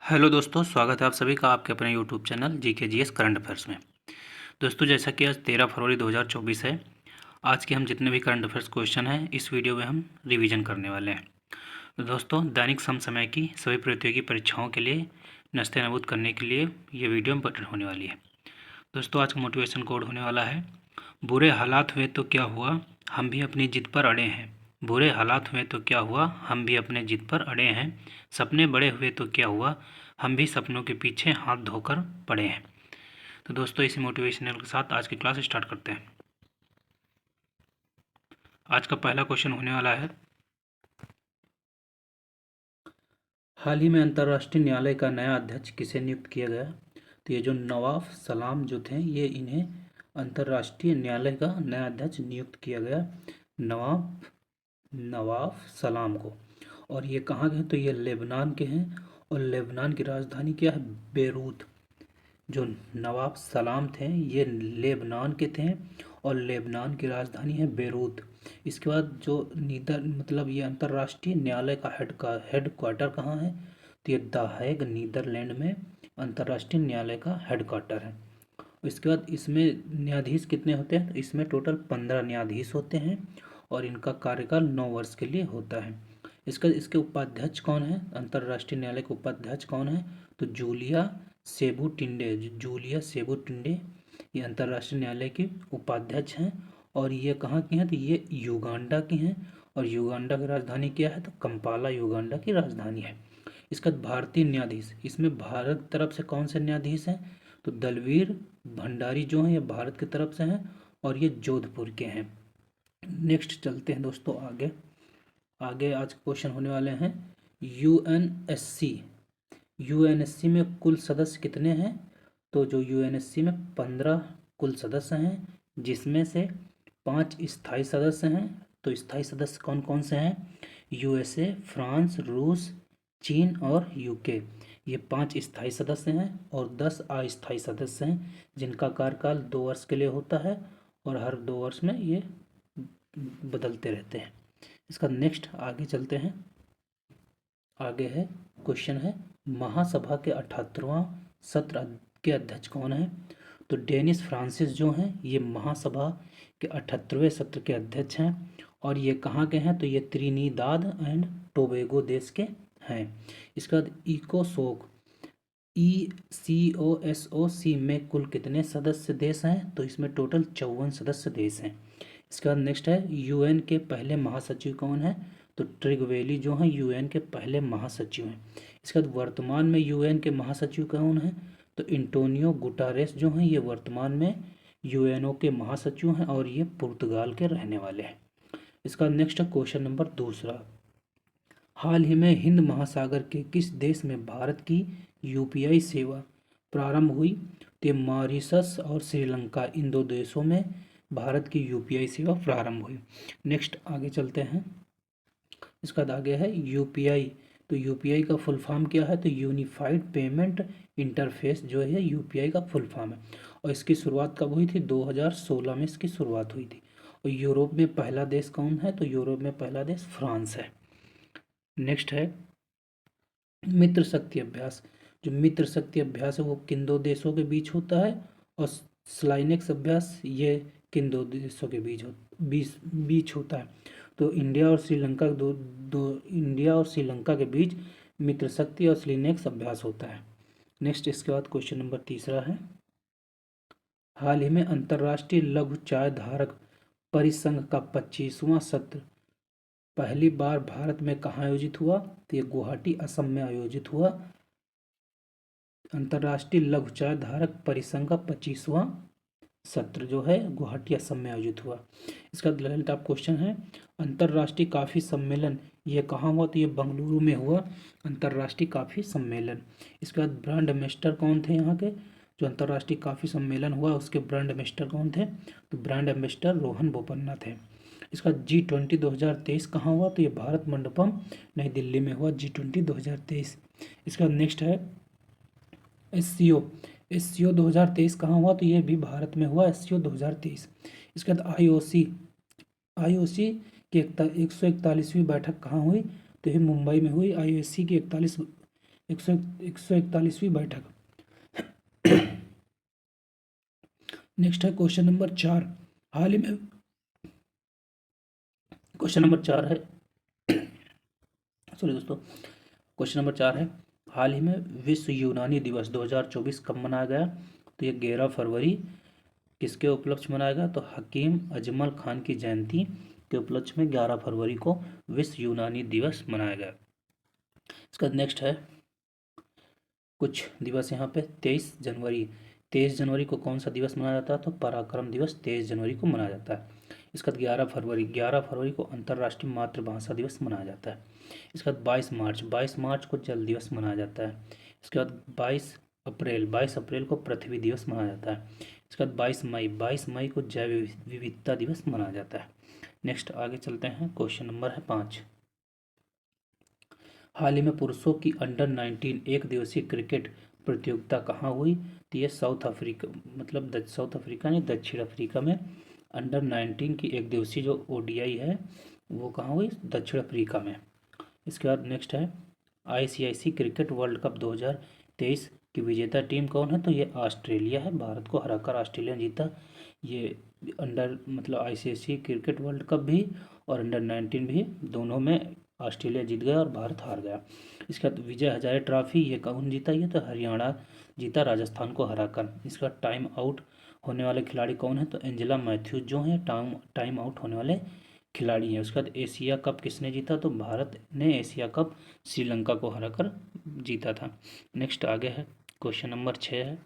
Hello दोस्तों, स्वागत है आप सभी का आपके अपने YouTube channel GK GS current affairs में। दोस्तों, जैसा कि आज 13 फरवरी 2024 है, आज के हम जितने भी करंट अफेयर्स क्वेश्चन हैं इस वीडियो में हम रिवीजन करने वाले हैं। तो दोस्तों, दैनिक समसामयिक की सभी प्रतियोगी परीक्षाओं के लिए नस्तेनाबूद करने के लिए ये वीडियो इम्पोर्टेंट होने वाली है। दोस्तों, आज का मोटिवेशन कोड होने वाला है, बुरे हालात हुए तो क्या हुआ, हम भी अपनी जिद पर अड़े हैं। बुरे हालात हुए तो क्या हुआ, हम भी अपने जिद पर अड़े हैं। सपने बड़े हुए तो क्या हुआ, हम भी सपनों के पीछे हाथ धोकर पड़े हैं। तो दोस्तों, इसी मोटिवेशनल के साथ आज की क्लास स्टार्ट करते हैं। आज का पहला क्वेश्चन होने वाला है, हाल ही में अंतर्राष्ट्रीय न्यायालय का नया अध्यक्ष किसे नियुक्त किया गया। तो ये जो नवाब सलाम जो थे, ये इन्हें अंतर्राष्ट्रीय न्यायालय का नया अध्यक्ष नियुक्त किया गया, नवाब नवाब सलाम को। और ये कहाँ के हैं, तो ये लेबनान के हैं। और लेबनान की राजधानी क्या है, बेरूत। जो नवाब सलाम थे ये लेबनान के थे और लेबनान की राजधानी है बेरूत। इसके बाद जो मतलब ये अंतर्राष्ट्रीय न्यायालय का हेड क्वार्टर कहाँ है, तो ये द हेग नीदरलैंड में अंतर्राष्ट्रीय न्यायालय का हेड क्वार्टर है। इसके बाद इसमें न्यायाधीश कितने होते हैं, तो इसमें टोटल 15 न्यायाधीश होते हैं और इनका कार्यकाल 9 वर्ष के लिए होता है। इसके उपाध्यक्ष कौन है, अंतर्राष्ट्रीय न्यायालय के उपाध्यक्ष कौन है, तो जूलिया सेबुटिंडे ये अंतर्राष्ट्रीय न्यायालय के उपाध्यक्ष हैं। और ये कहाँ के हैं, तो ये युगांडा के हैं। और युगांडा की राजधानी क्या है, तो कंपाला युगांडा की राजधानी है। इसका भारतीय न्यायाधीश, इसमें भारत की तरफ से कौन से न्यायाधीश हैं, तो दलवीर भंडारी जो हैं ये भारत की तरफ से हैं और ये जोधपुर के हैं। नेक्स्ट चलते हैं दोस्तों आगे। आगे आज क्वेश्चन होने वाले हैं, यूएनएससी यूएनएससी में कुल सदस्य कितने हैं। तो जो यूएनएससी में 15 कुल सदस्य हैं, जिसमें से 5 स्थायी सदस्य हैं। तो स्थायी सदस्य कौन कौन से हैं, यूएसए, फ्रांस, रूस, चीन और यूके। ये 5 स्थायी सदस्य हैं और 10 अस्थायी सदस्य हैं, जिनका कार्यकाल 2 वर्ष के लिए होता है और हर 2 वर्ष में ये बदलते रहते हैं। इसका नेक्स्ट आगे चलते हैं। आगे है क्वेश्चन है, महासभा के 78वां सत्र के अध्यक्ष कौन है। तो डेनिस फ्रांसिस जो हैं ये महासभा के 78वें सत्र के अध्यक्ष हैं। और ये कहाँ के हैं, तो ये त्रिनिदाद एंड टोबैगो देश के हैं। इसके बाद इकोसोक ECOSOC में कुल कितने सदस्य देश हैं, तो इसमें टोटल 54 सदस्य देश हैं। इसके बाद नेक्स्ट है, यूएन के पहले महासचिव कौन है, तो ट्रिगवेली जो हैं यूएन के पहले महासचिव हैं। इसके बाद वर्तमान में यूएन के महासचिव कौन हैं, तो एंटोनियो गुटारेस जो हैं ये वर्तमान में यूएनओ के महासचिव हैं और ये पुर्तगाल के रहने वाले हैं। इसका नेक्स्ट क्वेश्चन नंबर दूसरा, हाल ही में हिंद महासागर के किस देश में भारत की यूपीआई सेवा प्रारंभ हुई। तो मॉरिशस और श्रीलंका, इन 2 देशों में भारत की यूपीआई सेवा प्रारंभ हुई। नेक्स्ट आगे चलते हैं। इसका बाद आगे है यूपीआई। तो यूपीआई का फुल फॉर्म क्या है, तो यूनिफाइड पेमेंट इंटरफेस जो है यूपीआई का फुल फॉर्म है। और इसकी शुरुआत कब हुई थी, 2016 में इसकी शुरुआत हुई थी। और यूरोप में पहला देश कौन है, तो यूरोप में पहला देश फ्रांस है। नेक्स्ट है मित्र शक्ति अभ्यास। जो मित्र शक्ति अभ्यास है वो किन 2 देशों के बीच होता है, और स्लाइनेक्स अभ्यास ये किन 2 देशों के बीच होता है। तो इंडिया और श्रीलंका के बीच मित्र शक्ति और स्लाइनेक्स अभ्यास होता है। नेक्स्ट इसके बाद क्वेश्चन नंबर तीसरा है, हाल ही में अंतर्राष्ट्रीय लघु चाय धारक परिसंघ का 25वां सत्र पहली बार भारत में कहाँ आयोजित हुआ, तो ये गुवाहाटी असम में आयोजित हुआ। अंतर्राष्ट्रीय लघु चाय धारक परिसंघ का 25वां सत्र जो है गुवाहाटी असम में आयोजित हुआ। इसका रिलेटेड आप क्वेश्चन है, अंतर्राष्ट्रीय कॉफी सम्मेलन ये कहाँ हुआ, तो ये बेंगलुरु में हुआ अंतर्राष्ट्रीय कॉफी सम्मेलन। इसके बाद ब्रांड एम्बेसडर कौन थे यहाँ के, जो अंतर्राष्ट्रीय कॉफी सम्मेलन हुआ उसके ब्रांड एम्बेसडर कौन थे, तो ब्रांड एम्बेसडर रोहन बोपन्ना थे। इसका G20 2023 कहाँ हुआ, तो ये भारत मंडपम नई दिल्ली में हुआ G20 2023। इसका नेक्स्ट है एस सी ओ 2023 कहाँ हुआ, तो ये भी भारत में हुआ SCO 2023। इसके बाद आई ओ सी की 141वीं बैठक कहाँ हुई, तो ये मुंबई में हुई। IOC की 141वीं बैठक। नेक्स्ट है क्वेश्चन नंबर 4। हाल ही में क्वेश्चन नंबर 4 है सॉरी दोस्तों, क्वेश्चन नंबर 4 है, हाल ही में विश्व यूनानी दिवस 2024 कब मनाया गया? तो ये 11 फरवरी किसके उपलक्ष्य मनाया गया? तो हकीम अजमल खान की जयंती के उपलक्ष्य में 11 फरवरी को विश्व यूनानी दिवस मनाया गया। इसका नेक्स्ट है कुछ दिवस यहाँ पे 23 जनवरी को कौन सा दिवस मनाया जाता है? तो पराक्रम दिवस 23 जनवरी को मनाया जाता है। इसका 11 फरवरी को अंतर्राष्ट्रीय मातृभाषा दिवस मनाया जाता है। इसके बाद 22 मार्च को जल दिवस मनाया जाता है। इसके बाद 22 अप्रैल को पृथ्वी दिवस मनाया जाता है। इसके बाद 22 मई को जैव विविधता दिवस मनाया जाता है। नेक्स्ट आगे चलते हैं, क्वेश्चन नंबर है 5। हाल ही में पुरुषों की अंडर-19 एक दिवसीय क्रिकेट प्रतियोगिता कहाँ हुई? तो ये साउथ अफ्रीका नहीं, दक्षिण अफ्रीका में अंडर-19 की एक दिवसीय जो ओडीआई है वो कहाँ हुई? दक्षिण अफ्रीका में। इसके बाद नेक्स्ट है आईसीआईसी क्रिकेट वर्ल्ड कप 2023 की विजेता टीम कौन है? तो ये ऑस्ट्रेलिया है। भारत को हराकर ऑस्ट्रेलिया जीता। ये आईसीआईसी क्रिकेट वर्ल्ड कप भी और अंडर-19 भी, दोनों में ऑस्ट्रेलिया जीत गया और भारत हार गया। इसके बाद विजय हजारे ट्रॉफी ये कौन जीता? ये तो हरियाणा जीता राजस्थान को हराकर। इसका टाइम आउट होने वाले खिलाड़ी कौन है? तो एंजेला मैथ्यूज जो है टाइम आउट होने वाले खिलाड़ी हैं। उसके बाद एशिया कप किसने जीता? तो भारत ने एशिया कप श्रीलंका को हराकर जीता था। नेक्स्ट आगे है क्वेश्चन नंबर 6 है,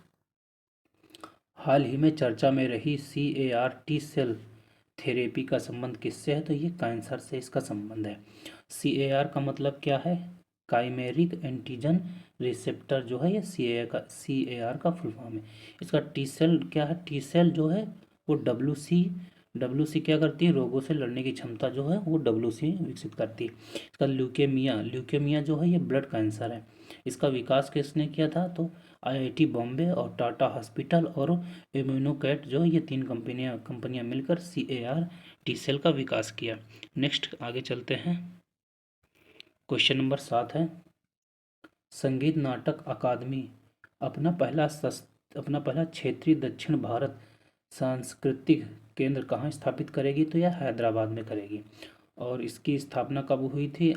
हाल ही में चर्चा में रही CAR टी सेल थेरेपी का संबंध किससे है? तो ये कैंसर से इसका संबंध है। CAR का मतलब क्या है? काइमेरिक एंटीजन रिसेप्टर जो है, ये CAR का फुल फॉर्म है। इसका टी सेल क्या है? टी सेल जो है वो WC क्या करती है? रोगों से लड़ने की क्षमता जो है वो WC विकसित करती है। इसका ल्यूकेमिया जो है ये ब्लड कैंसर है। इसका विकास किसने किया था? तो IIT बॉम्बे और टाटा हॉस्पिटल और इम्यूनोकैट जो ये 3 कंपनियां मिलकर CAR टी सेल का विकास किया। नेक्स्ट आगे चलते हैं, क्वेश्चन नंबर 7 है, संगीत नाटक अकादमी अपना पहला क्षेत्रीय दक्षिण भारत सांस्कृतिक केंद्र कहाँ स्थापित करेगी? तो यह हैदराबाद में करेगी। और इसकी स्थापना कब हुई थी?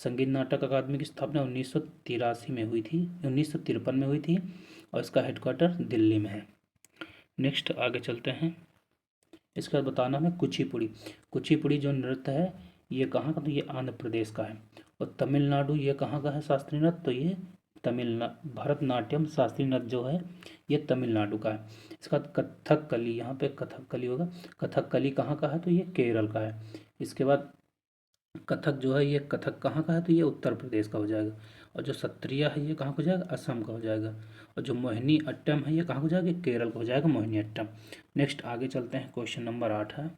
संगीत नाटक अकादमी की स्थापना 1953 में हुई थी, 1953 में हुई थी और इसका हेडक्वार्टर दिल्ली में है। नेक्स्ट आगे चलते हैं, इसका बताना है कुचिपुड़ी जो नृत्य है ये कहाँ का? तो ये आंध्र प्रदेश का है। और तमिलनाडु ये कहाँ का है शास्त्रीय नृत्य? तो ये भरतनाट्यम शास्त्रीय नृत्य जो है ये तमिलनाडु का है। इसका कथकली, यहाँ पे कथकली होगा, कथकली कहाँ का है? तो ये केरल का है। इसके बाद कथक जो है ये कथक कहाँ का है? तो ये उत्तर प्रदेश का हो जाएगा। और जो सत्रिया है ये कहाँ का हो जाएगा? असम का हो जाएगा। और जो मोहिनी अट्टम है ये कहाँ हो जाएगा? केरल का हो जाएगा मोहिनी अट्टम। नेक्स्ट आगे चलते हैं, क्वेश्चन नंबर 8 है,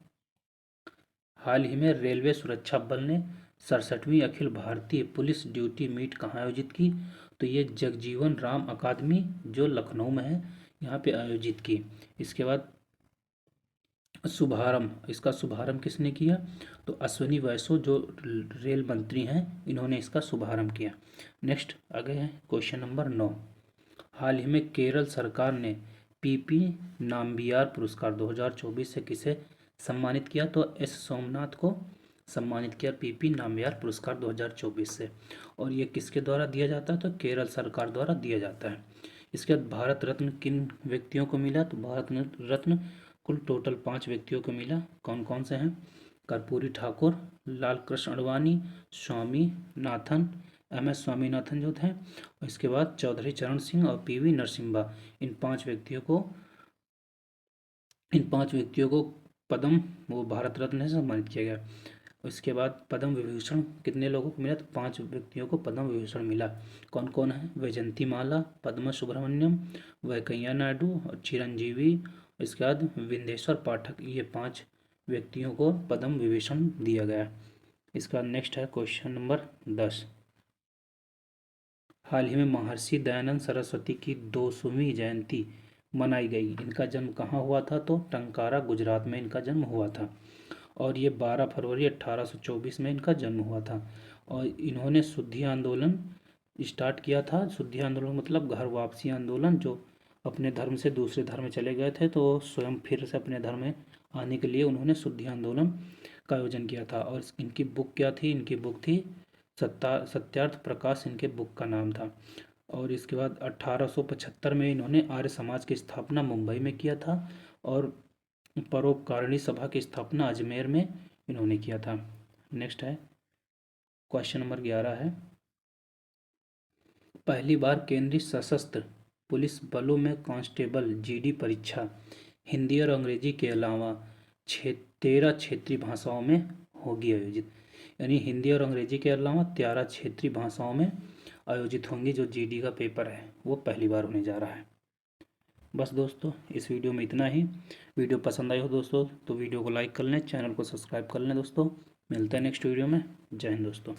हाल ही में रेलवे सुरक्षा बल ने 67वीं Akhil Bharatiya police duty meet कहाँ आयोजित की? तो ये जगजीवन राम अकादमी जो लखनऊ में है यहाँ पे आयोजित की। इसके बाद इसका शुभारंभ किसने किया? तो अश्विनी वैष्णव जो रेल मंत्री हैं इन्होंने इसका शुभारंभ किया। नेक्स्ट आगे है क्वेश्चन नंबर 9, हाल ही में केरल सरकार ने PP नाम्बियार पुरस्कार 2024 से किसे सम्मानित किया? तो S सोमनाथ को सम्मानित किया PP नाम्बियार पुरस्कार 2024 से। और ये किसके द्वारा दिया जाता है? तो केरल सरकार द्वारा दिया जाता है। इसके बाद भारत रत्न किन व्यक्तियों को मिला? तो भारत रत्न कुल टोटल 5 व्यक्तियों को मिला। कौन कौन से हैं? कर्पूरी ठाकुर, लाल कृष्ण आडवाणी, स्वामीनाथन, MS स्वामीनाथन जो थे, और इसके बाद चौधरी चरण सिंह और PV नरसिम्हा, इन पांच व्यक्तियों को पद्म वो भारत रत्न से सम्मानित किया गया। इसके बाद पद्म विभूषण कितने लोगों को मिला? तो 5 व्यक्तियों को पद्म विभूषण मिला। कौन कौन है? वैजंती माला, पद्मा सुब्रमण्यम, वेंकैया नायडू और चिरंजीवी, इसके बाद विंदेश्वर पाठक, ये 5 व्यक्तियों को पद्म विभूषण दिया गया। इसका नेक्स्ट है क्वेश्चन नंबर 10, हाल ही में महर्षि दयानंद सरस्वती की 200वीं जयंती मनाई गई। इनका जन्म कहाँ हुआ था? तो टंकारा गुजरात में इनका जन्म हुआ था। और ये 12 फरवरी 1824 में इनका जन्म हुआ था। और इन्होंने शुद्धि आंदोलन स्टार्ट किया था। शुद्धि आंदोलन मतलब घर वापसी आंदोलन, जो अपने धर्म से दूसरे धर्म में चले गए थे तो स्वयं फिर से अपने धर्म में आने के लिए उन्होंने शुद्धि आंदोलन का आयोजन किया था। और इनकी बुक क्या थी? इनकी बुक थी सत्यार्थ प्रकाश, इनके बुक का नाम था। और इसके बाद 1875 में इन्होंने आर्य समाज की स्थापना मुंबई में किया था और परोपकारिणी सभा की स्थापना अजमेर में इन्होंने किया था। नेक्स्ट है क्वेश्चन नंबर 11 है, पहली बार केंद्रीय सशस्त्र पुलिस बलों में कांस्टेबल जीडी परीक्षा हिंदी और अंग्रेजी के अलावा 13 क्षेत्रीय भाषाओं में होगी आयोजित। यानी हिंदी और अंग्रेजी के अलावा 13 क्षेत्रीय भाषाओं में आयोजित होंगी। जो जीडी का पेपर है वो पहली बार होने जा रहा है। बस दोस्तों, इस वीडियो में इतना ही। वीडियो पसंद आई हो दोस्तों तो वीडियो को लाइक कर लें, चैनल को सब्सक्राइब कर लें दोस्तों। मिलते हैं नेक्स्ट वीडियो में। जय हिंद दोस्तों।